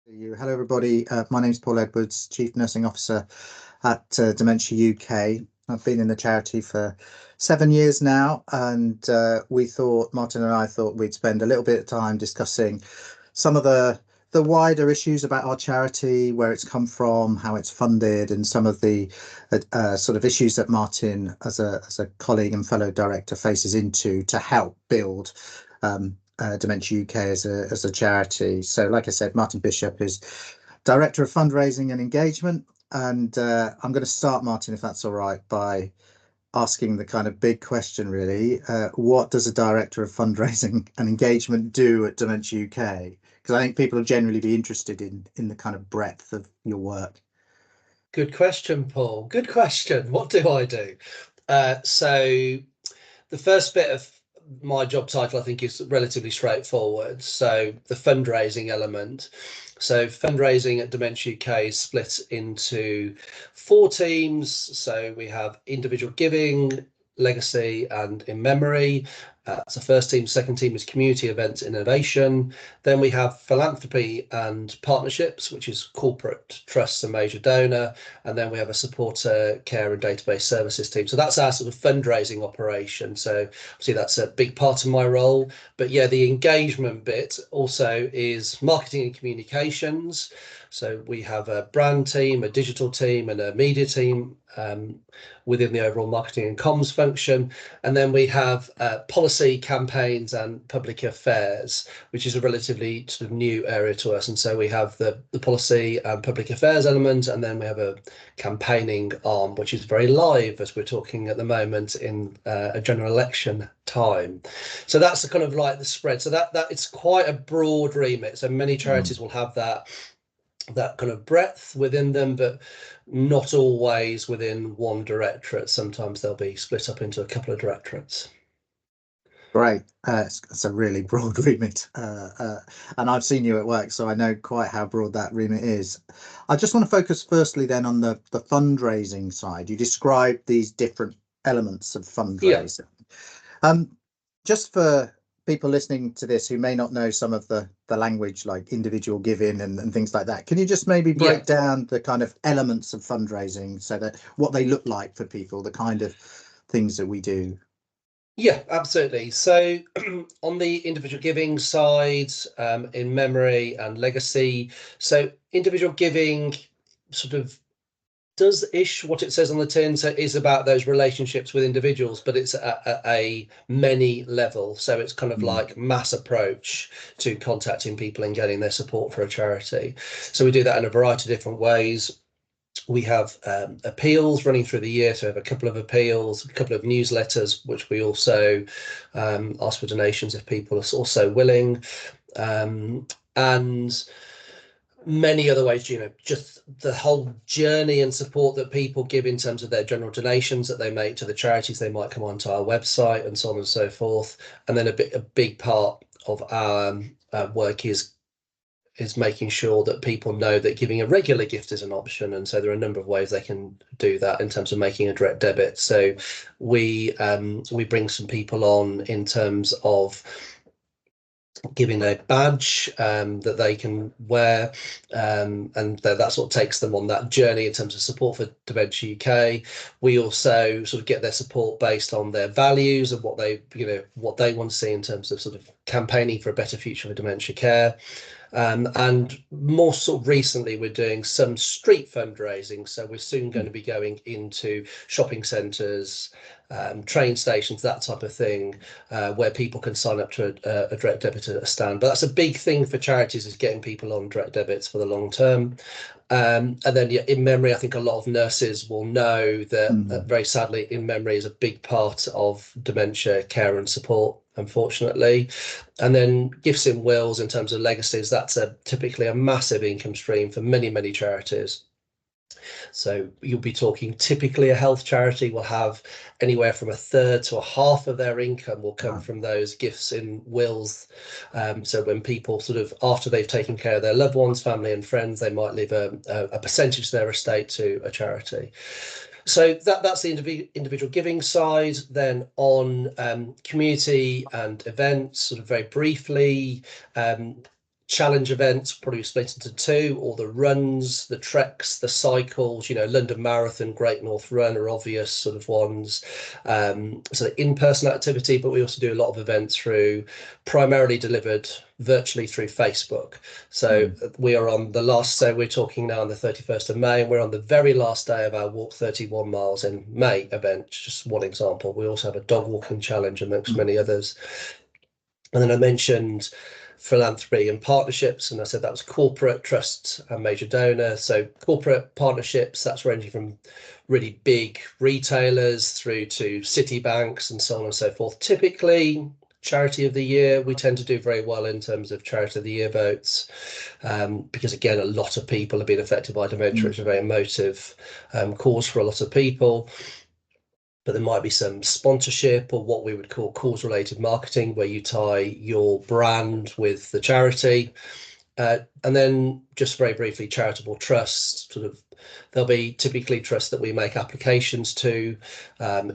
Hello, everybody. My name is Paul Edwards, Chief Nursing Officer at Dementia UK. I've been in the charity for 7 years now, and Martin and I thought we'd spend a little bit of time discussing some of the wider issues about our charity, where it's come from, how it's funded, and some of the sort of issues that Martin, as a colleague and fellow director, faces into to help build Dementia UK as a charity. So, like I said, Martin Bishop is Director of Fundraising and Engagement. And I'm going to start, Martin, if that's all right, by asking the kind of big question, really. What does a Director of Fundraising and Engagement do at Dementia UK? Because I think people will generally be interested in the kind of breadth of your work. Good question, Paul. Good question. What do I do? So the first bit of my job title, I think, is relatively straightforward. So the fundraising element. So fundraising at Dementia UK is split into 4 teams. So we have individual giving, legacy, and in memory. That's the first team. Second team is community events innovation. Then we have philanthropy and partnerships, which is corporate trusts and major donor. And then we have a supporter care and database services team. So that's our sort of fundraising operation. So obviously that's a big part of my role. But yeah, the engagement bit also is marketing and communications. So we have a brand team, a digital team, and a media team within the overall marketing and comms function. And then we have policy, campaigns, and public affairs, which is a relatively sort of new area to us. And so we have the policy and public affairs element, and then we have a campaigning arm, which is very live as we're talking at the moment in a general election time. So that's the kind of like the spread. So that it's quite a broad remit. So many charities will have that kind of breadth within them, but not always within one directorate. Sometimes they'll be split up into a couple of directorates. Great. It's a really broad remit. And I've seen you at work, so I know quite how broad that remit is. I just want to focus firstly then on the fundraising side. You described these different elements of Yeah. fundraising. Just for people listening to this who may not know some of the language like individual giving and things like that, can you just maybe Yeah. break down the kind of elements of fundraising so that what they look like for people, the kind of things that we do? Yeah, absolutely. So on the individual giving side, in memory and legacy, so individual giving sort of does ish what it says on the tin. So it is about those relationships with individuals, but it's at a many level. So it's kind of like mass approach to contacting people and getting their support for a charity. So we do that in a variety of different ways. We have appeals running through the year, so we have a couple of appeals, a couple of newsletters, which we also ask for donations if people are also willing, and many other ways, just the whole journey and support that people give in terms of their general donations that they make to the charities. They might come onto our website and so on and so forth. And then a big part of our work is making sure that people know that giving a regular gift is an option. And so there are a number of ways they can do that in terms of making a direct debit. So we bring some people on in terms of giving a badge that they can wear, and that sort of takes them on that journey in terms of support for Dementia UK. We also sort of get their support based on their values and what they want to see in terms of sort of campaigning for a better future for dementia care. And more sort of recently, we're doing some street fundraising. So we're soon going to be going into shopping centres, train stations, that type of thing, where people can sign up to a direct debit at a stand. But that's a big thing for charities, is getting people on direct debits for the long term. And then in memory, I think a lot of nurses will know that very sadly, in memory is a big part of dementia care and support, unfortunately. And then gifts in wills in terms of legacies, that's typically a massive income stream for many, many charities. So you'll be talking, typically a health charity will have anywhere from a third to a half of their income will come from those gifts in wills. So when people sort of, after they've taken care of their loved ones, family and friends, they might leave a percentage of their estate to a charity. So that's the individual giving side. Then on community and events, sort of very briefly, challenge events probably split into two, or the runs, the treks, the cycles. London Marathon, Great North Run are obvious sort of ones. So in-person activity, but we also do a lot of events primarily delivered virtually through Facebook. So we are on the last, so we're talking now on the 31st of May, and we're on the very last day of our Walk 31 Miles in May event, just one example. We also have a dog walking challenge amongst many others. And then I mentioned philanthropy and partnerships, and I said that was corporate, trusts, and major donor. So corporate partnerships, that's ranging from really big retailers through to city banks and so on and so forth. Typically, charity of the year, we tend to do very well in terms of charity of the year votes, because again, a lot of people have been affected by dementia. It's a very emotive cause for a lot of people. But there might be some sponsorship or what we would call cause-related marketing, where you tie your brand with the charity. And then just very briefly, charitable trusts, there'll be typically trusts that we make applications to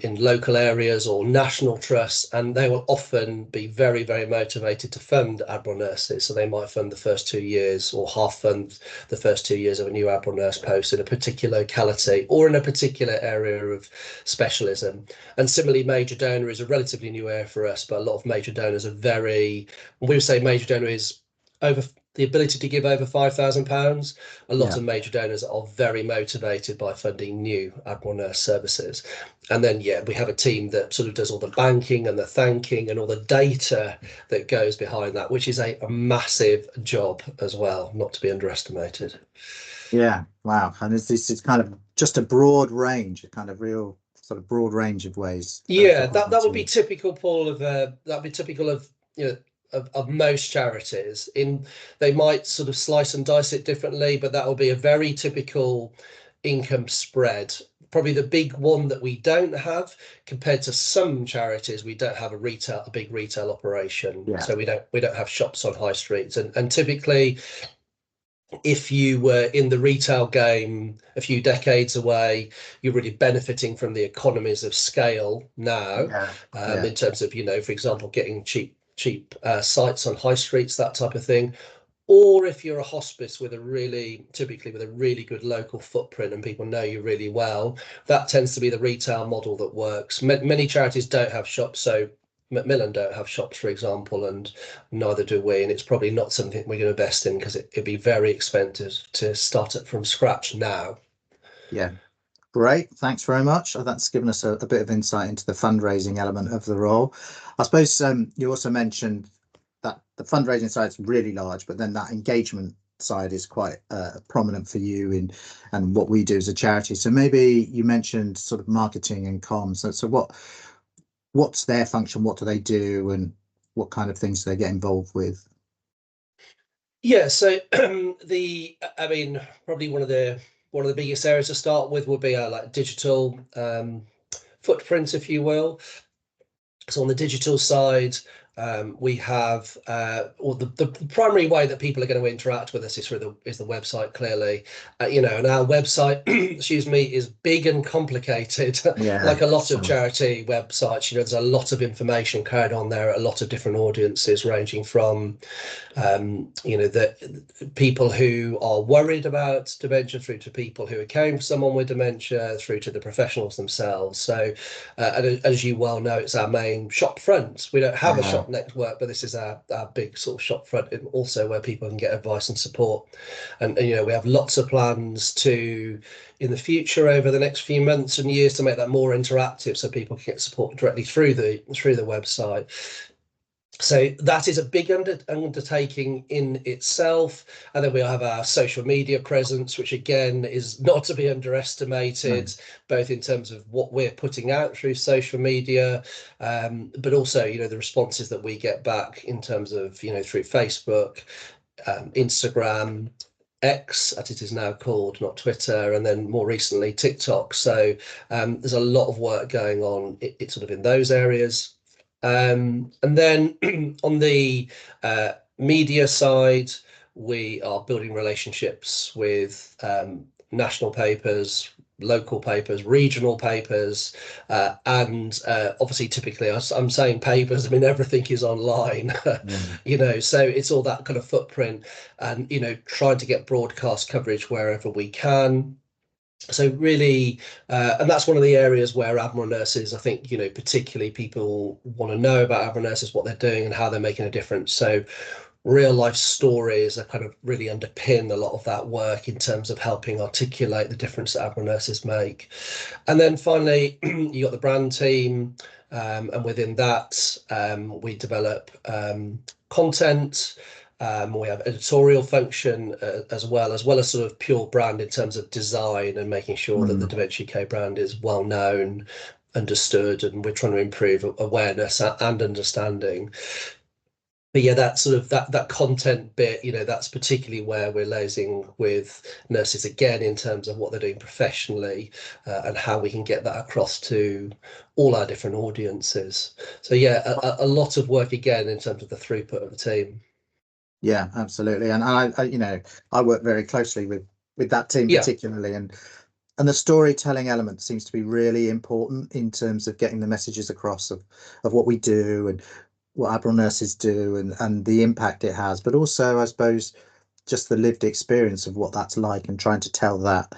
in local areas, or national trusts, and they will often be very, very motivated to fund Admiral nurses. So they might fund the first 2 years, or half fund the first 2 years of a new Admiral nurse post in a particular locality or in a particular area of specialism. And similarly, major donor is a relatively new area for us, but a lot of major donors are we would say major donor is over the ability to give over £5,000. A lot of major donors are very motivated by funding new Admiral nurse services. And then, we have a team that sort of does all the banking and the thanking and all the data that goes behind that, which is a massive job as well, not to be underestimated. Yeah, wow. And this is kind of just a broad range, a kind of real sort of broad range of ways for Yeah, people that would be to. typical, Paul, that'd be typical of of most charities. They might sort of slice and dice it differently, but that will be a very typical income spread. Probably the big one that we don't have, compared to some charities, we don't have a big retail operation. Yeah, So we don't have shops on high streets, and typically, if you were in the retail game a few decades away, you're really benefiting from the economies of scale now, yeah, in terms of, for example, getting cheap sites on high streets, that type of thing. Or if you're a hospice typically with a really good local footprint and people know you really well, that tends to be the retail model that works. Many charities don't have shops, so Macmillan don't have shops, for example, and neither do we. And it's probably not something we're going to invest in, because it'd be very expensive to start it from scratch now. yeah. Great, thanks very much. That's given us a bit of insight into the fundraising element of the role. I suppose you also mentioned that the fundraising side is really large, but then that engagement side is quite prominent for you and what we do as a charity. So maybe you mentioned sort of marketing and comms. So what's their function? What do they do, and what kind of things do they get involved with? Yeah, so probably one of the biggest areas to start with would be our like digital footprint, if you will. So on the digital side, we have, or the primary way that people are going to interact with us is the website, clearly. And our website, excuse me, is big and complicated, Yeah, like a lot of so charity websites. There's a lot of information carried on there, a lot of different audiences, ranging from the people who are worried about dementia, through to people who are caring for someone with dementia, through to the professionals themselves. So, and as you well know, it's our main shop front. We don't have a yeah, shop network, but this is our big sort of shop front, and also where people can get advice and support. And we have lots of plans in the future, over the next few months and years, to make that more interactive, so people can get support directly through the website. So that is a big undertaking in itself. And then we have our social media presence, which again is not to be underestimated, no, both in terms of what we're putting out through social media, but also, the responses that we get back in terms of, through Facebook, Instagram, X, as it is now called, not Twitter, and then more recently TikTok. So there's a lot of work going on, it's sort of in those areas. And then on the media side, we are building relationships with national papers, local papers, regional papers, and obviously typically I'm saying papers, I mean everything is online. Mm. So it's all that kind of footprint, and trying to get broadcast coverage wherever we can. So really, and that's one of the areas where Admiral nurses, I think, particularly people want to know about Admiral nurses, what they're doing and how they're making a difference. So real life stories are kind of really underpin a lot of that work in terms of helping articulate the difference that Admiral nurses make. And then finally, you got the brand team, and within that, we develop content. We have editorial function as well as sort of pure brand in terms of design and making sure that the Mm. Dementia UK brand is well known, understood, and we're trying to improve awareness and understanding. But yeah, that sort of that content bit, that's particularly where we're liaising with nurses again in terms of what they're doing professionally, and how we can get that across to all our different audiences. So yeah, a lot of work again in terms of the throughput of the team. Yeah, absolutely. And I work very closely with that team Yeah, particularly, and the storytelling element seems to be really important in terms of getting the messages across of what we do and what Admiral nurses do and the impact it has, but also, I suppose, just the lived experience of what that's like and trying to tell that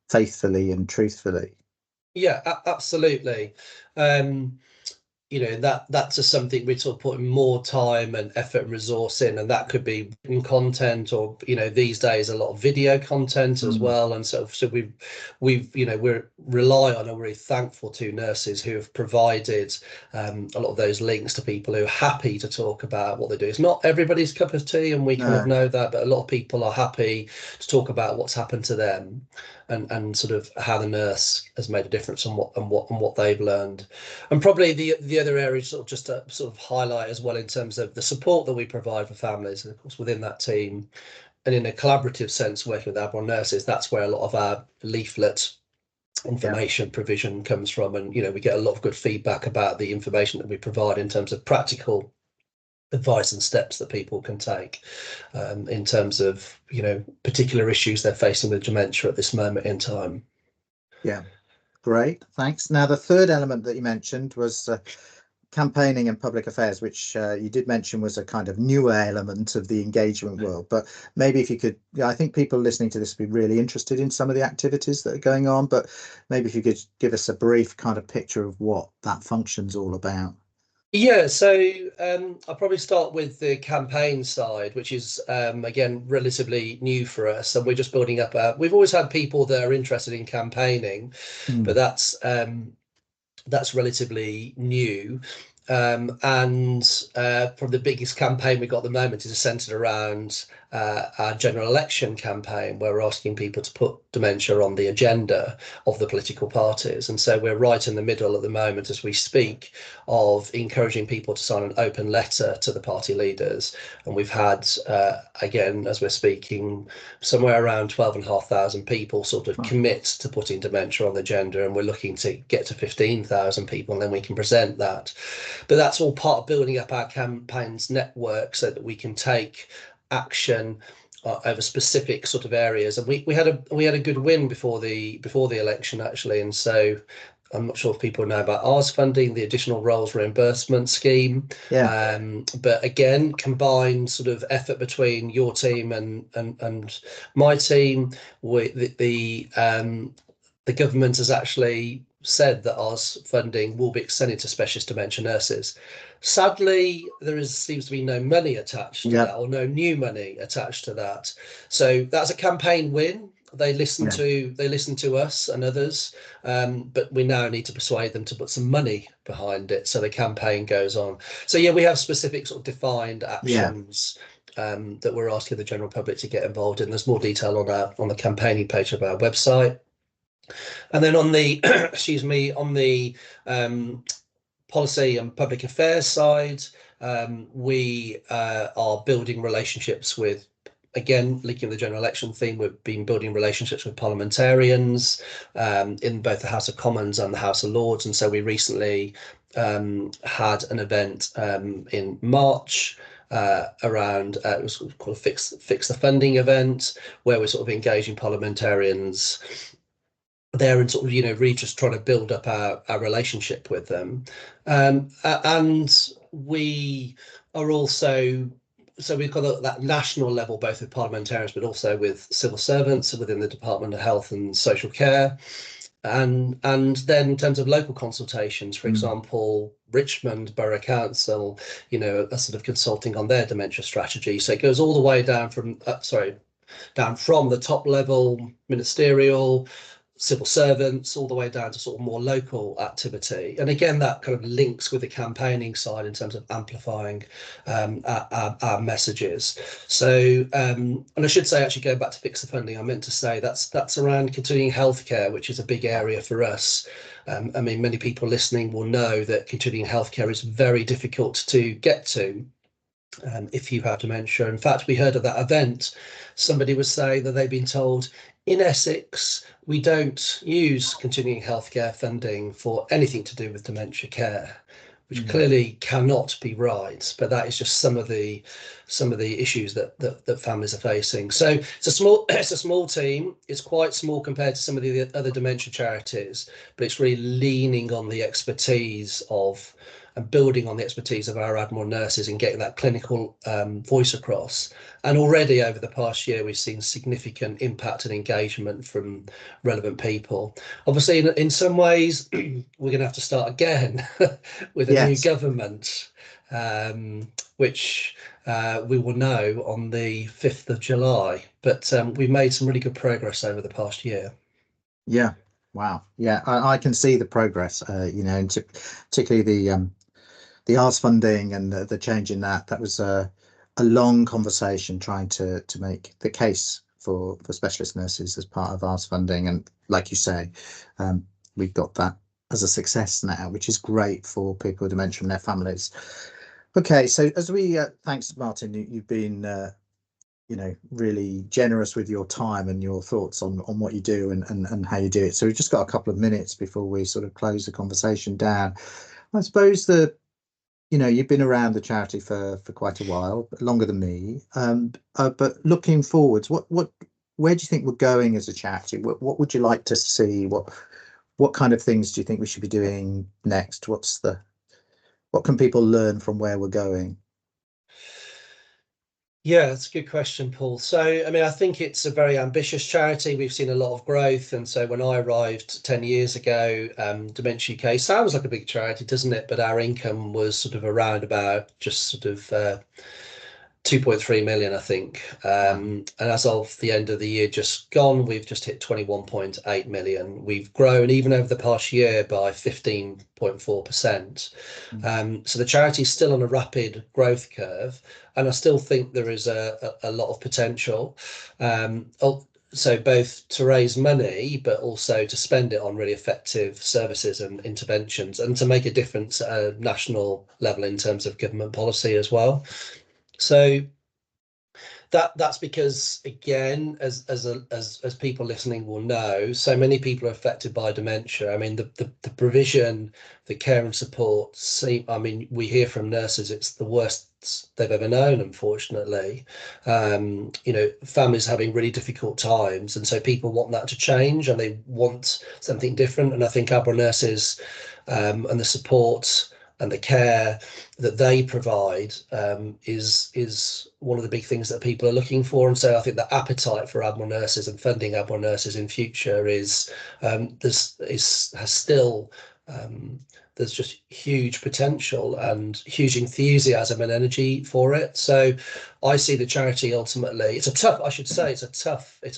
faithfully and truthfully. yeah, absolutely. Um, that's just something we're sort of putting more time and effort and resource in, and that could be written content, or these days a lot of video content as Mm. well. And so we've we're rely on and we're really thankful to nurses who have provided a lot of those links to people who are happy to talk about what they do. It's not everybody's cup of tea, and we kind of No, know that, but a lot of people are happy to talk about what's happened to them, and sort of how the nurse has made a difference, and what they've learned. And probably the other area, sort of just to sort of highlight as well, in terms of the support that we provide for families, and of course within that team, and in a collaborative sense, working with Admiral nurses, that's where a lot of our leaflet yeah, information provision comes from. And we get a lot of good feedback about the information that we provide in terms of practical advice and steps that people can take, in terms of particular issues they're facing with dementia at this moment in time. yeah. Great, thanks. Now, the third element that you mentioned was campaigning and public affairs, which you did mention was a kind of newer element of the engagement world. But maybe if you could, yeah, I think people listening to this would be really interested in some of the activities that are going on, but maybe if you could give us a brief kind of picture of what that function's all about. Yeah, so I'll probably start with the campaign side, which is again relatively new for us, and we're just building up. We've always had people that are interested in campaigning, but Mm. that's relatively new. And probably the biggest campaign we've got at the moment is centered around our general election campaign, where we're asking people to put dementia on the agenda of the political parties. And so we're right in the middle at the moment, as we speak, of encouraging people to sign an open letter to the party leaders. And we've had, again, as we're speaking, somewhere around 12,500 people sort of Right. commit to putting dementia on the agenda, and we're looking to get to 15,000 people, and then we can present that. But that's all part of building up our campaigns network so that we can take action over specific sort of areas. And we had a good win before the election, actually. And so I'm not sure if people know about ours funding, the additional roles reimbursement scheme. Yeah, But again, combined sort of effort between your team and my team. The government has actually said that ours funding will be extended to specialist dementia nurses. Sadly, seems to be no money attached to yeah, that, or no new money attached to that. So that's a campaign win. yeah, They listen to us and others, but we now need to persuade them to put some money behind it, so the campaign goes on. So yeah, we have specific sort of defined yeah, actions, that we're asking the general public to get involved in. There's more detail on the campaigning page of our website. And then on the excuse me, on the policy and public affairs side, we are building relationships with, again, linking the general election theme, we've been building relationships with parliamentarians, in both the House of Commons and the House of Lords. And so we recently had an event in March, around, it was called a fix the funding event, where we're sort of engaging parliamentarians there and sort of, really just trying to build up our relationship with them. And we are also, so we've got that national level, both with parliamentarians, but also with civil servants within the Department of Health and Social Care. And then in terms of local consultations, for Mm. example, Richmond Borough Council, are sort of consulting on their dementia strategy. So it goes all the way down from, down from the top level ministerial civil servants all the way down to sort of more local activity. And again, that kind of links with the campaigning side in terms of amplifying our messages. So, and I should say, actually, going back to fix the funding, I meant to say that's around continuing healthcare, which is a big area for us. I mean, many people listening will know that continuing healthcare is very difficult to get to. If you have dementia. In fact, we heard at that event, somebody was saying that they've been told in Essex, we don't use continuing healthcare funding for anything to do with dementia care, which Mm. clearly cannot be right. But that is just some of the issues that families are facing. So it's a small team. It's quite small compared to some of the other dementia charities, but it's really leaning on the expertise of and building on the expertise of our Admiral nurses and getting that clinical voice across. And already over the past year, we've seen significant impact and engagement from relevant people. Obviously, in some ways, we're going to have to start again with a new Yes. government, which we will know on the 5th of July. But we've made some really good progress over the past year. Yeah. Wow. Yeah, I can see the progress. And particularly the arts funding and the change in that. That was a long conversation trying to make the case for specialist nurses as part of arts funding. And like you say, um, we've got that as a success now, which is great for people with dementia and their families. Okay, so as we thanks, Martin. You've been really generous with your time and your thoughts on what you do and how you do it. So we've just got a couple of minutes before we sort of close the conversation down. I suppose you've been around the charity for quite a while, longer than me. But looking forwards, where do you think we're going as a charity? What would you like to see? What kind of things do you think we should be doing next? What can people learn from where we're going? Yeah, that's a good question, Paul. So, I mean, I think it's a very ambitious charity. We've seen a lot of growth. And so when I arrived 10 years ago, Dementia UK sounds like a big charity, doesn't it? But our income was sort of around about just sort of 2.3 million, I think. Wow. And as of the end of the year just gone, we've just hit 21.8 million. We've grown even over the past year by 15.4%. Mm. So the charity is still on a rapid growth curve, and I still think there is a lot of potential. So both to raise money, but also to spend it on really effective services and interventions, and to make a difference at a national level in terms of government policy as well. So that's because, again, as people listening will know, so many people are affected by dementia. I mean, the provision, the care and support I mean, we hear from nurses it's the worst they've ever known, unfortunately. Families having really difficult times, and so people want that to change and they want something different. And I think our nurses and the support and the care that they provide is one of the big things that people are looking for. And so I think the appetite for Admiral nurses and funding Admiral nurses in future has still there's just huge potential and huge enthusiasm and energy for it. So I see the charity ultimately. I should say, it's a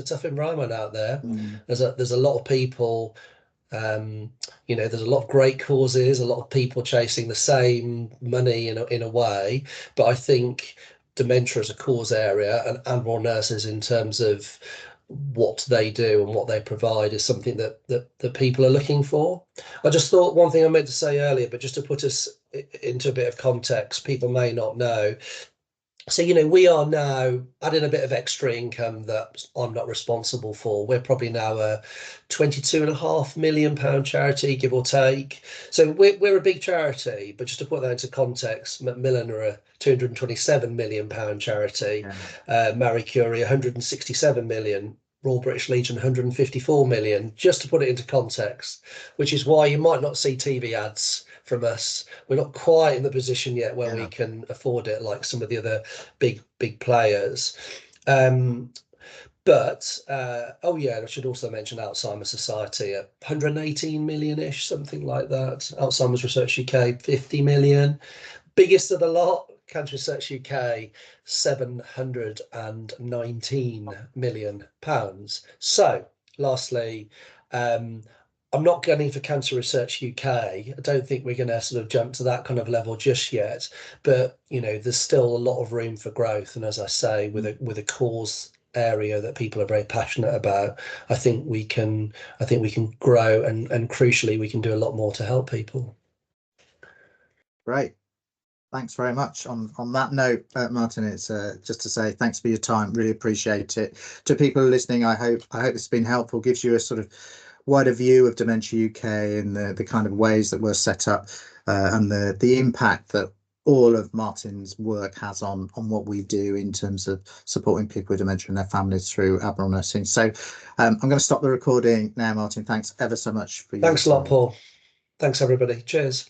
tough environment out there. Mm. There's a lot of people, um, there's a lot of great causes, a lot of people chasing the same money in a way. But I think dementia as a cause area and more nurses in terms of what they do and what they provide is something that people are looking for. I just thought one thing I meant to say earlier, but just to put us into a bit of context, people may not know. So, we are now adding a bit of extra income that I'm not responsible for. We're probably now a £22.5 million charity, give or take. So we're a big charity, but just to put that into context, Macmillan are a £227 million charity, Yeah. Marie Curie, 167 million. Royal British Legion 154 million, just to put it into context, which is why you might not see TV ads from us. We're not quite in the position yet where we Yeah, can afford it like some of the other big players. But oh yeah, and I should also mention Alzheimer's Society at 118 million-ish, something like that. Alzheimer's Research UK 50 million. Biggest of the lot, Cancer Research UK, 719 million pounds. So, lastly, I'm not gunning for Cancer Research UK. I don't think we're going to sort of jump to that kind of level just yet. But you know, there's still a lot of room for growth. And as I say, with a cause area that people are very passionate about, I think we can grow, and crucially, we can do a lot more to help people. great. Thanks very much. On that note, Martin, it's just to say thanks for your time. Really appreciate it. To people listening, I hope it's been helpful. Gives you a sort of wider view of Dementia UK and the kind of ways that we're set up, and the impact that all of Martin's work has on what we do in terms of supporting people with dementia and their families through abnormal nursing. So I'm going to stop the recording now, Martin. Thanks ever so much for your Thanks a lot, time. Paul. Thanks, everybody. Cheers.